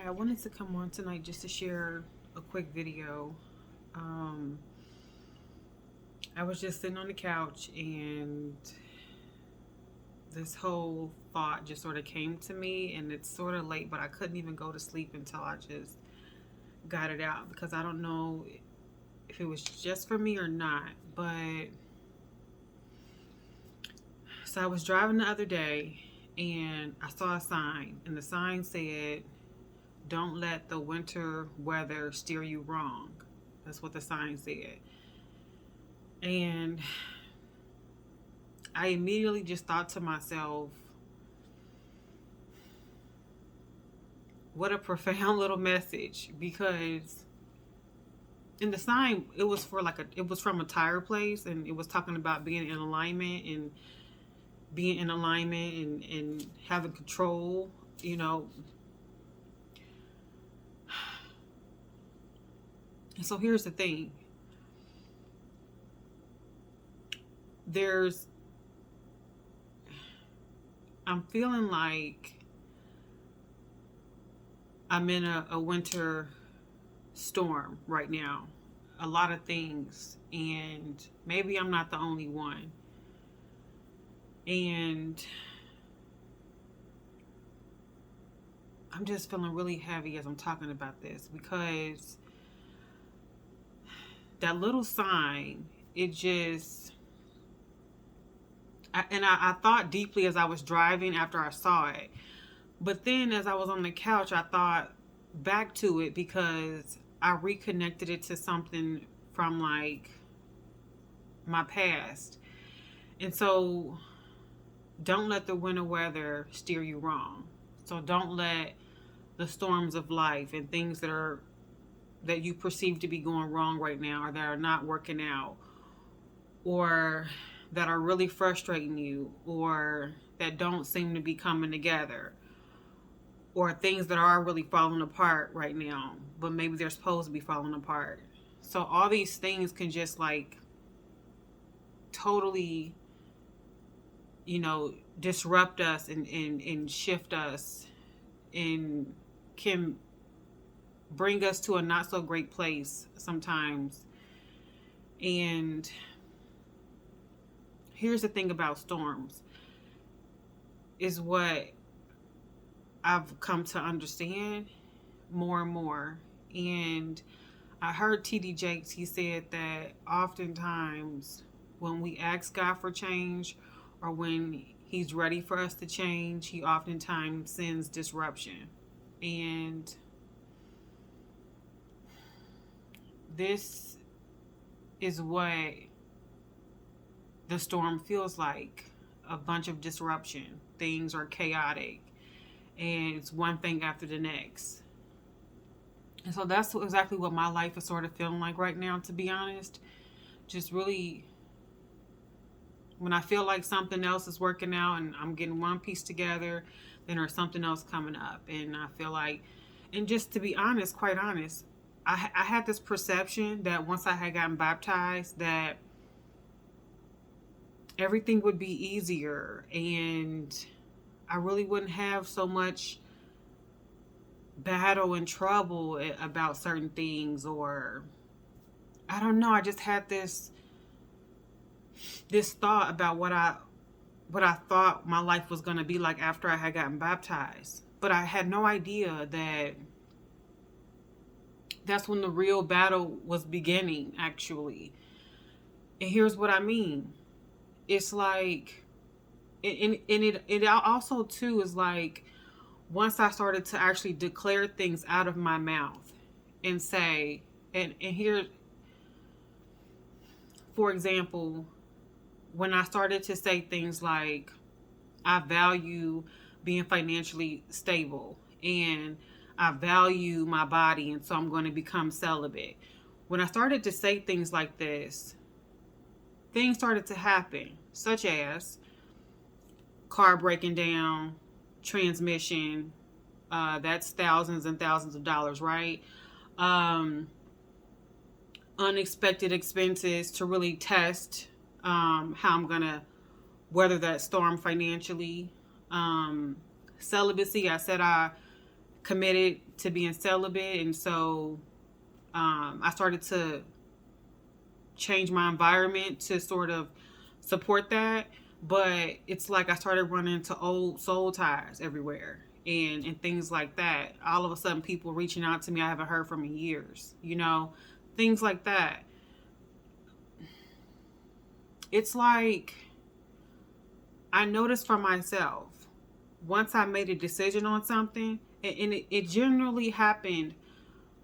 Hi, I wanted to come on tonight just to share a quick video. Um, I was just sitting on the couch and this whole thought just sort of came to me, and it's sort of late, but I couldn't even go to sleep until I just got it out because I don't know if it was just for me or not. But so I was driving the other day and I saw a sign, and the sign said, "Don't let the winter weather steer you wrong." That's what the sign said. And I immediately just thought to myself, what a profound little message. Because in the sign, it was from a tire place, and it was talking about being in alignment and and having control, you know. And so here's the thing. There's I'm feeling like I'm in a winter storm right now. A lot of things, and maybe I'm not the only one. And I'm just feeling really heavy as I'm talking about this because that little sign, it just, I thought deeply as I was driving after I saw it. But then as I was on the couch, I thought back to it because I reconnected it to something from like my past. And so don't let the winter weather steer you wrong. So don't let the storms of life and things that you perceive to be going wrong right now, or that are not working out, or that are really frustrating you, or that don't seem to be coming together, or things that are really falling apart right now, but maybe they're supposed to be falling apart. So all these things can just like totally, disrupt us and shift us, and can bring us to a not so great place sometimes. And here's the thing about storms, is what I've come to understand more and more. And I heard TD Jakes, he said that oftentimes when we ask God for change, or when he's ready for us to change, he oftentimes sends disruption. And this is what the storm feels like: a bunch of disruption. Things are chaotic, and it's one thing after the next. And so that's exactly what my life is sort of feeling like right now, to be honest. Just really, when I feel like something else is working out and I'm getting one piece together, then there's something else coming up. And I feel like, and just to be honest, quite honest, I had this perception that once I had gotten baptized, that everything would be easier and I really wouldn't have so much battle and trouble about certain things. Or I don't know, I just had this thought about what I thought my life was going to be like after I had gotten baptized. But I had no idea that that's when the real battle was beginning, actually. And here's what I mean. It's like, it also too is like, once I started to actually declare things out of my mouth and say, and here, for example, when I started to say things like, I value being financially stable, and I value my body, and so I'm going to become celibate. When I started to say things like this, things started to happen, such as car breaking down, transmission. That's thousands and thousands of dollars, right? Um, Unexpected expenses to really test how I'm going to weather that storm financially. Celibacy, I said I committed to being celibate. And so I started to change my environment to sort of support that. But it's like I started running into old soul ties everywhere, and things like that. All of a sudden, people reaching out to me I haven't heard from in years, things like that. It's like I noticed for myself, once I made a decision on something, and it generally happened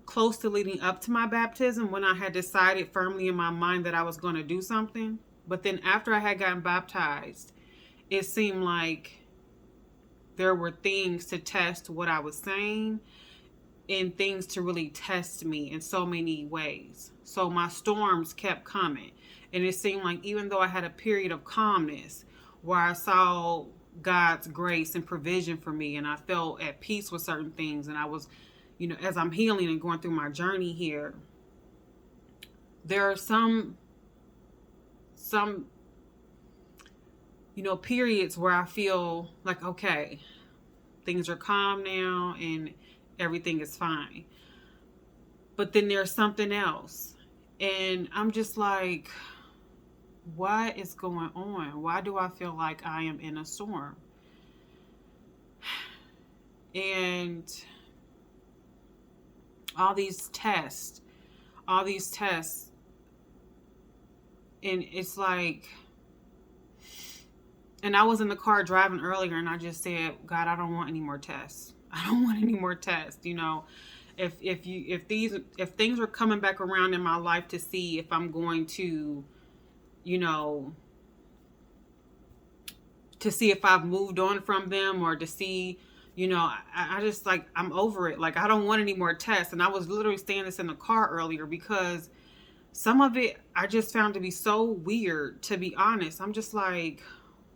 close to leading up to my baptism, when I had decided firmly in my mind that I was going to do something. But then after I had gotten baptized, it seemed like there were things to test what I was saying, and things to really test me in so many ways. So my storms kept coming. And it seemed like even though I had a period of calmness where I saw God's grace and provision for me, and I felt at peace with certain things, and I was, as I'm healing and going through my journey here, there are some periods where I feel like, okay, things are calm now and everything is fine. But then there's something else. And I'm just like, what is going on? Why do I feel like I am in a storm? And all these tests, and it's like, and I was in the car driving earlier, and I just said, God, I don't want any more tests. I don't want any more tests. If things are coming back around in my life to see if I'm going to, to see if I've moved on from them, or to see, I just, like, I'm over it. Like, I don't want any more tests. And I was literally saying this in the car earlier, because some of it I just found to be so weird, to be honest. I'm just like,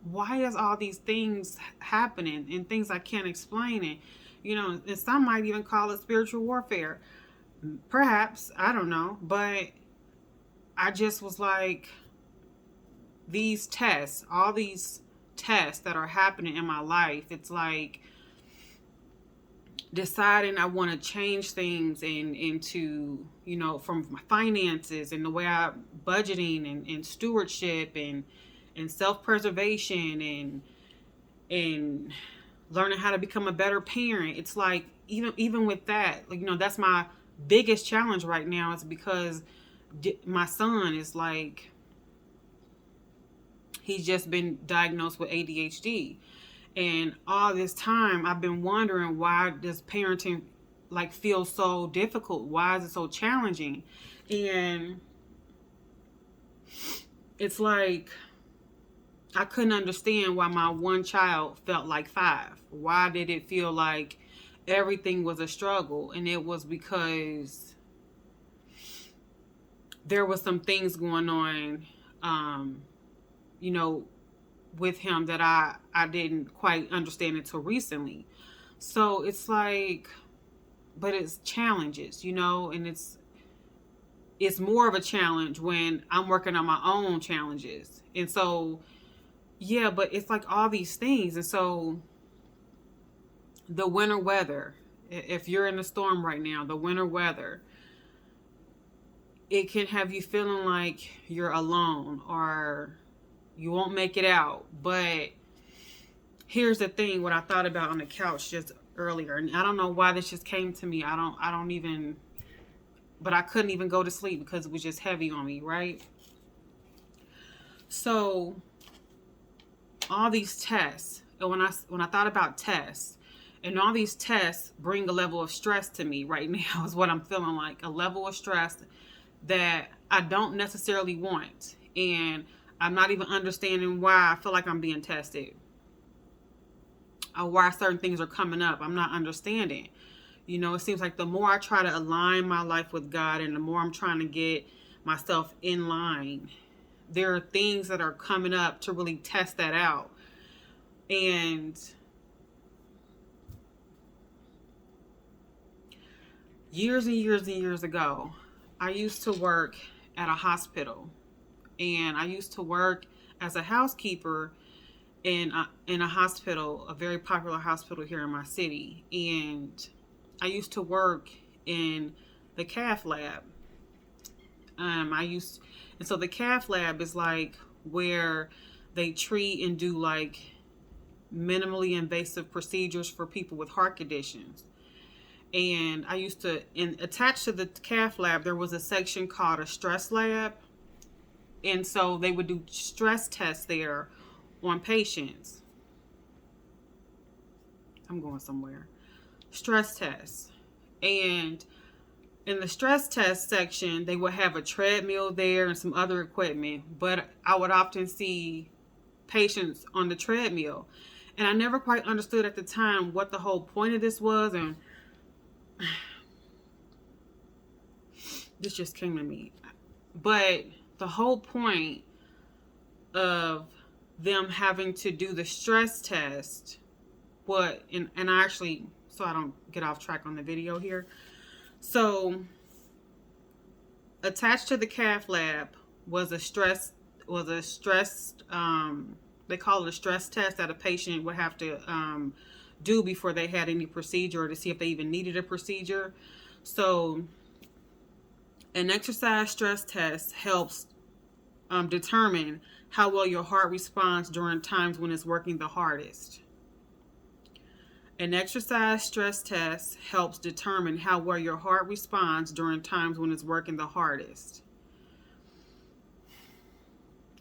why is all these things happening, and things I can't explain? And some might even call it spiritual warfare. Perhaps, I don't know. But I just was like, all these tests that are happening in my life, it's like deciding I want to change things, and into, from my finances and the way I budgeting, and stewardship, and self-preservation, and learning how to become a better parent. It's like, even with that, like, that's my biggest challenge right now, is because my son is like, he's just been diagnosed with ADHD. And all this time I've been wondering, why does parenting like feel so difficult? Why is it so challenging? And it's like, I couldn't understand why my one child felt like 5. Why did it feel like everything was a struggle? And it was because there was some things going on, with him that I didn't quite understand until recently. So it's like, but it's challenges, and it's more of a challenge when I'm working on my own challenges. And so, yeah, but it's like all these things. And so the winter weather, if you're in a storm right now, the winter weather, it can have you feeling like you're alone, or you won't make it out. But here's the thing, what I thought about on the couch just earlier, and I don't know why this just came to me. I don't even, but I couldn't even go to sleep because it was just heavy on me, right? So all these tests, and when I thought about tests, and all these tests bring a level of stress to me right now, is what I'm feeling like, a level of stress that I don't necessarily want. And I'm not even understanding why I feel like I'm being tested, or why certain things are coming up. I'm not understanding. It seems like the more I try to align my life with God, and the more I'm trying to get myself in line, there are things that are coming up to really test that out. And years and years and years ago, I used to work at a hospital, and I used to work as a housekeeper in a hospital, a very popular hospital here in my city. And I used to work in the cath lab. I used, and so the cath lab is like where they treat and do like minimally invasive procedures for people with heart conditions. And I used to, and attached to the cath lab, there was a section called a stress lab. And so they would do stress tests there on patients. I'm going somewhere. Stress tests. And in the stress test section, they would have a treadmill there and some other equipment. But I would often see patients on the treadmill. And I never quite understood at the time what the whole point of this was. And this just came to me. But the whole point of them having to do the stress test, and I actually, so I don't get off track on the video here. So attached to the cath lab was a stress, they call it a stress test that a patient would have to do before they had any procedure, or to see if they even needed a procedure. So an exercise stress test helps determine how well your heart responds during times when it's working the hardest. An exercise stress test helps determine how well your heart responds during times when it's working the hardest.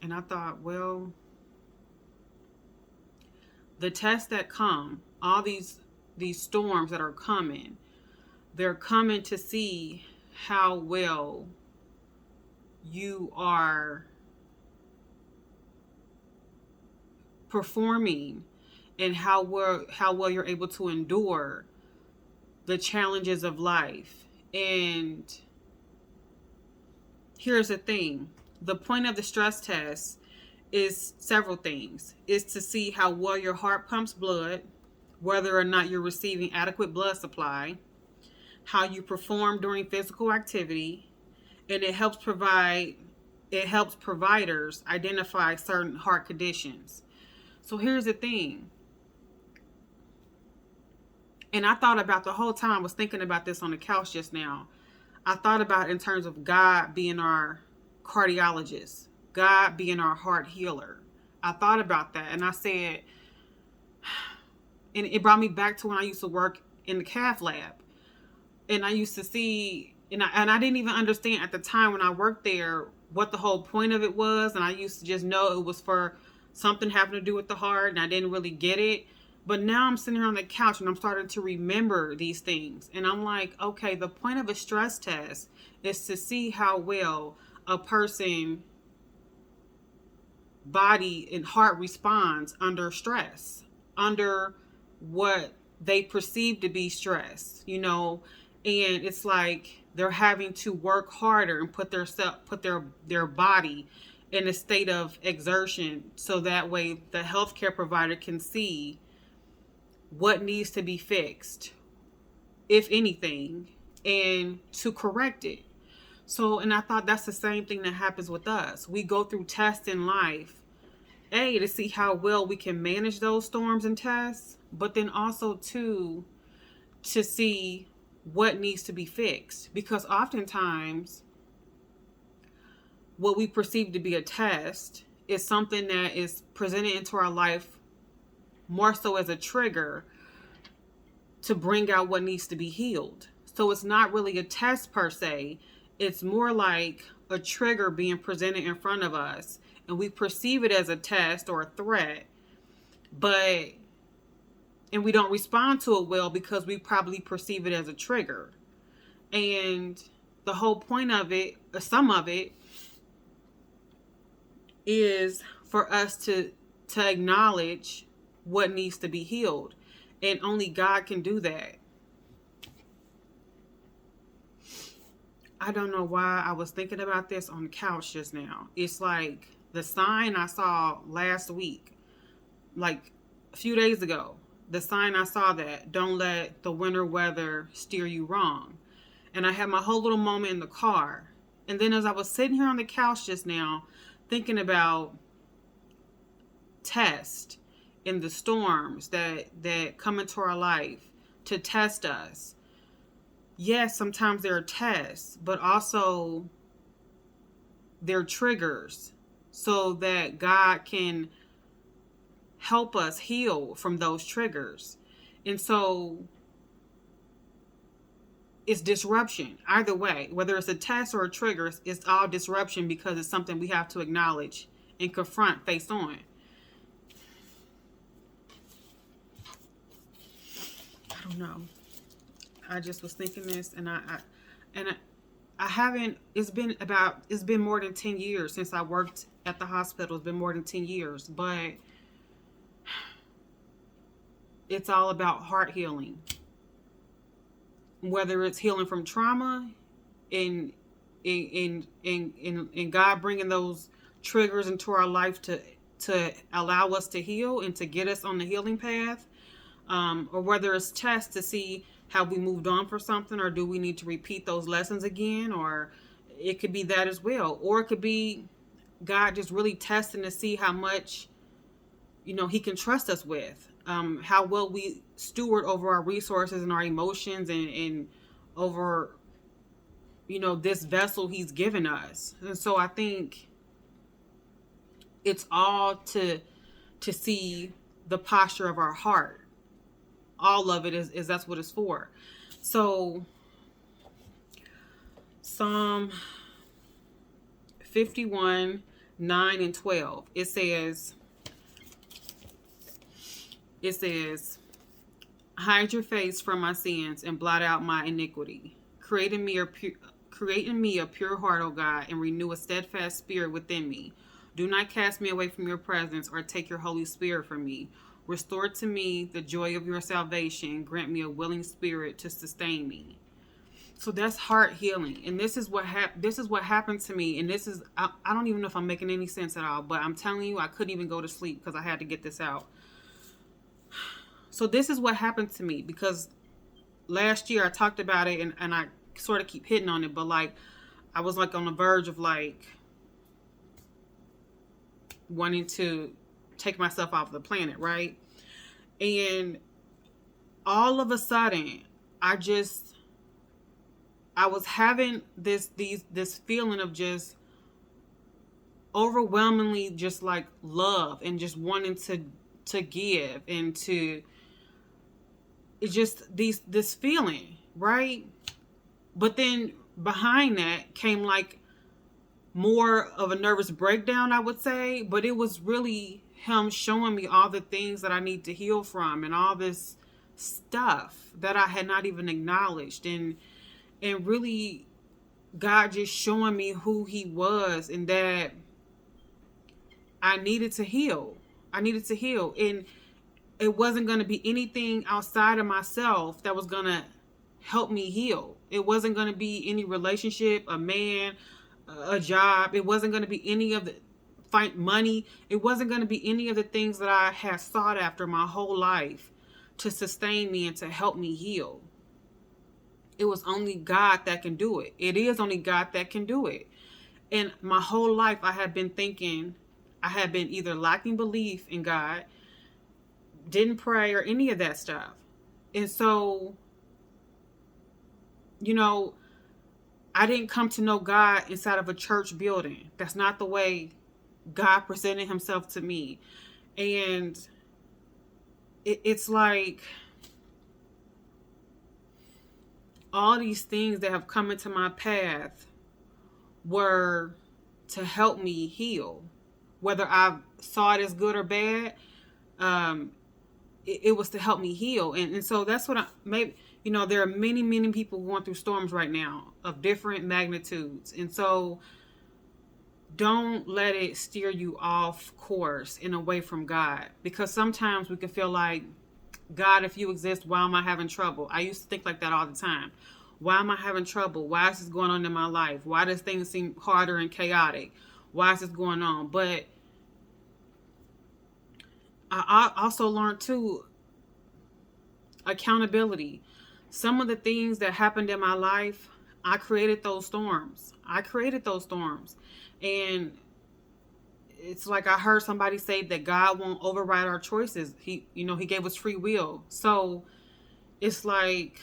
And I thought, well, the tests that come, all these storms that are coming, they're coming to see how well you are performing and how well you're able to endure the challenges of life. And here's the thing. The point of the stress test is several things. Is to see how well your heart pumps blood, whether or not you're receiving adequate blood supply, how you perform during physical activity, and it helps providers identify certain heart conditions. So here's the thing. And I thought about the whole time, I was thinking about this on the couch just now. I thought about in terms of God being our cardiologist, God being our heart healer. I thought about that, and I said, and it brought me back to when I used to work in the cath lab. And I used to see, and I didn't even understand at the time when I worked there what the whole point of it was. And I used to just know it was for something having to do with the heart, and I didn't really get it. But now I'm sitting here on the couch and I'm starting to remember these things. And I'm like, okay, the point of a stress test is to see how well a person body and heart responds under stress, under what they perceive to be stress, and it's like they're having to work harder and put their body in a state of exertion, so that way the healthcare provider can see what needs to be fixed, if anything, and to correct it. So, and I thought that's the same thing that happens with us. We go through tests in life, to see how well we can manage those storms and tests, but then also to see what needs to be fixed. Because oftentimes what we perceive to be a test is something that is presented into our life more so as a trigger to bring out what needs to be healed. So it's not really a test per se. It's more like a trigger being presented in front of us, and we perceive it as a test or a threat, and we don't respond to it well because we probably perceive it as a trigger. And the whole point of it, or some of it, is for us to acknowledge what needs to be healed. And only God can do that. I don't know why I was thinking about this on the couch just now. It's like the sign I saw last week, like a few days ago. The sign I saw that, don't let the winter weather steer you wrong. And I had my whole little moment in the car. And then as I was sitting here on the couch just now, thinking about tests and the storms that come into our life to test us, yes, sometimes there are tests, but also they're triggers so that God can help us heal from those triggers. And so it's disruption either way, whether it's a test or a trigger. It's all disruption because it's something we have to acknowledge and confront face on. I don't know. I just was thinking this, and I haven't. It's been more than 10 years since I worked at the hospital. It's been more than 10 years, but it's all about heart healing. Whether it's healing from trauma, and in God bringing those triggers into our life to allow us to heal and to get us on the healing path, or whether it's tests to see how we moved on for something, or do we need to repeat those lessons again, or it could be that as well, or it could be God just really testing to see how much He can trust us with, how well we steward over our resources and our emotions, and over this vessel He's given us. And so I think it's all to see the posture of our heart. All of it is that's what it's for. So Psalm 51, 9 and 12, it says, hide your face from my sins and blot out my iniquity. Create in me a pure heart, O God, and renew a steadfast spirit within me. Do not cast me away from your presence or take your Holy Spirit from me. Restore to me the joy of your salvation. Grant me a willing spirit to sustain me. So that's heart healing, and this is what happened to me. And I don't even know if I'm making any sense at all, but I'm telling you, I couldn't even go to sleep because I had to get this out. So this is what happened to me, because last year I talked about it, and I sort of keep hitting on it, but like I was like on the verge of like wanting to take myself off the planet, right? And all of a sudden I was having this feeling of just overwhelmingly just like love, and just wanting to give, and to it's just this feeling, right? But then behind that came like more of a nervous breakdown, I would say. But it was really Him showing me all the things that I need to heal from, and all this stuff that I had not even acknowledged, and really God just showing me who He was, and that I needed to heal. And it wasn't going to be anything outside of myself that was going to help me heal. It wasn't going to be any relationship, a man, a job. It wasn't going to be any of the money. It wasn't going to be any of the things that I had sought after my whole life to sustain me and to help me heal. It was only God that can do it. It is only God that can do it. And my whole life I had been thinking, I had been either lacking belief in God, didn't pray, or any of that stuff. And so, I didn't come to know God inside of a church building. That's not the way God presented Himself to me. And it's like all these things that have come into my path were to help me heal. Whether I saw it as good or bad, it was to help me heal. And so that's what there are many, many people going through storms right now of different magnitudes. And so don't let it steer you off course and away from God. Because sometimes we can feel like, God, if you exist, why am I having trouble? I used to think like that all the time. Why am I having trouble? Why is this going on in my life? Why does things seem harder and chaotic? Why is this going on? But I also learned too, accountability. Some of the things that happened in my life, I created those storms. And it's like I heard somebody say that God won't override our choices. He gave us free will. So it's like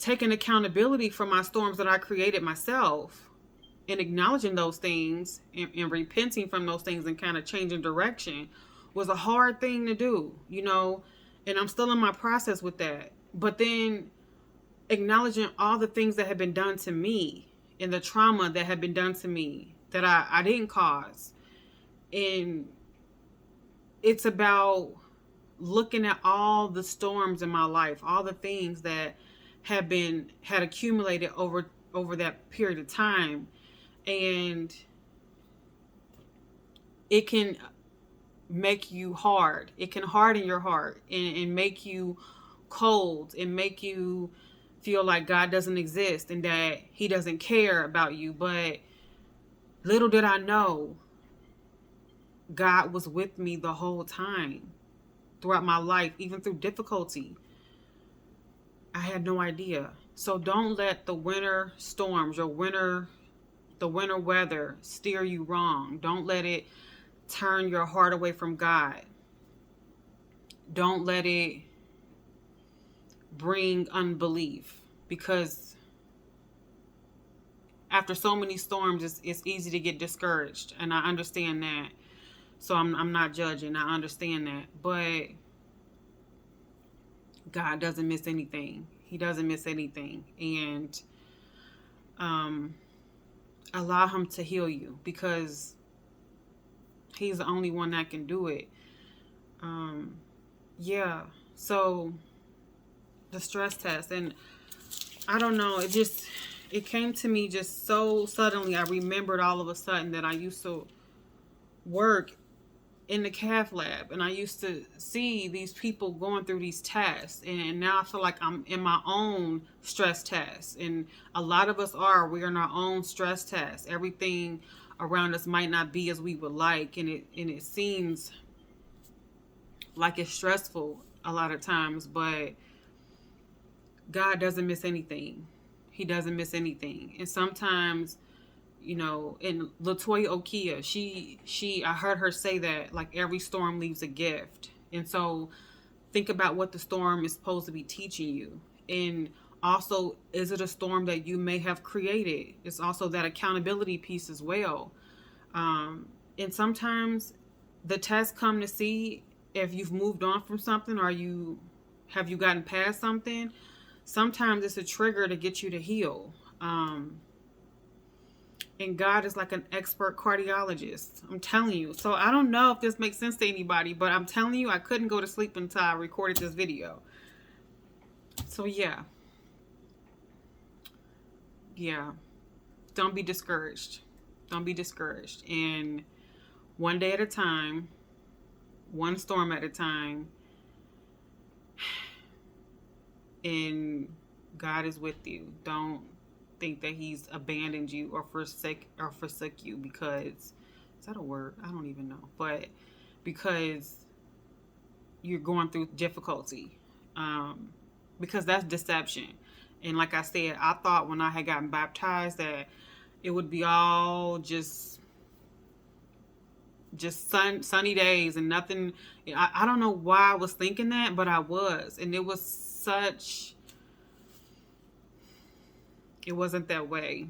taking accountability for my storms that I created myself and acknowledging those things and repenting from those things and kind of changing direction was a hard thing to do, you know, and I'm still in my process with that. But then acknowledging all the things that have been done to me and the trauma that had been done to me that I didn't cause. And it's about looking at all the storms in my life, all the things that had accumulated over that period of time. And it can make you hard. It can harden your heart and make you cold and make you feel like God doesn't exist and that he doesn't care about you. But little did I know, God was with me the whole time throughout my life, even through difficulty. I had no idea. So don't let the winter storms, the winter weather steer you wrong. Don't let it turn your heart away from God. Don't let it bring unbelief, because after so many storms, it's easy to get discouraged, and I understand that. So I'm not judging. I understand that, but God doesn't miss anything. He doesn't miss anything, and allow him to heal you, because he's the only one that can do it. Yeah. So the stress test, and I don't know, it came to me just so suddenly. I remembered all of a sudden that I used to work in the cath lab, and I used to see these people going through these tests, and now I feel like I'm in my own stress test, and a lot of us we're in our own stress test. Everything around us might not be as we would like, and it seems like it's stressful a lot of times, but God doesn't miss anything. He doesn't miss anything. And sometimes, you know, in Latoya Okia, I heard her say that, like, every storm leaves a gift. And so think about what the storm is supposed to be teaching you. And also, is it a storm that you may have created? It's also that accountability piece as well. And sometimes the tests come to see if you've moved on from something, or have you gotten past something. Sometimes it's a trigger to get you to heal. And God is like an expert cardiologist. I'm telling you. So I don't know if this makes sense to anybody, but I'm telling you, I couldn't go to sleep until I recorded this video. So yeah. Don't be discouraged. Don't be discouraged. And one day at a time, one storm at a time, and God is with you. Don't think that he's abandoned you or forsook you because, is that a word? I don't even know. But because you're going through difficulty. Because that's deception. And like I said, I thought when I had gotten baptized that it would be all just sunny days and nothing. I don't know why I was thinking that, but I was. And it wasn't that way.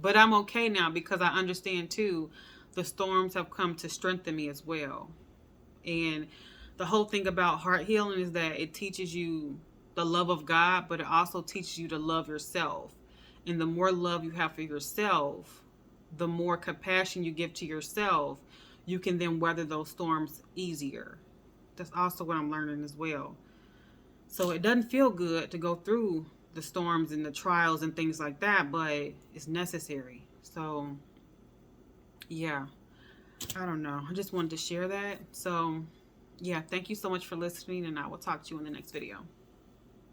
But I'm okay now, because I understand too, the storms have come to strengthen me as well. And the whole thing about heart healing is that it teaches you the love of God, but it also teaches you to love yourself. And the more love you have for yourself, the more compassion you give to yourself, you can then weather those storms easier. That's also what I'm learning as well. So it doesn't feel good to go through the storms and the trials and things like that, but it's necessary. So yeah, I don't know. I just wanted to share that. So yeah, thank you so much for listening, and I will talk to you in the next video.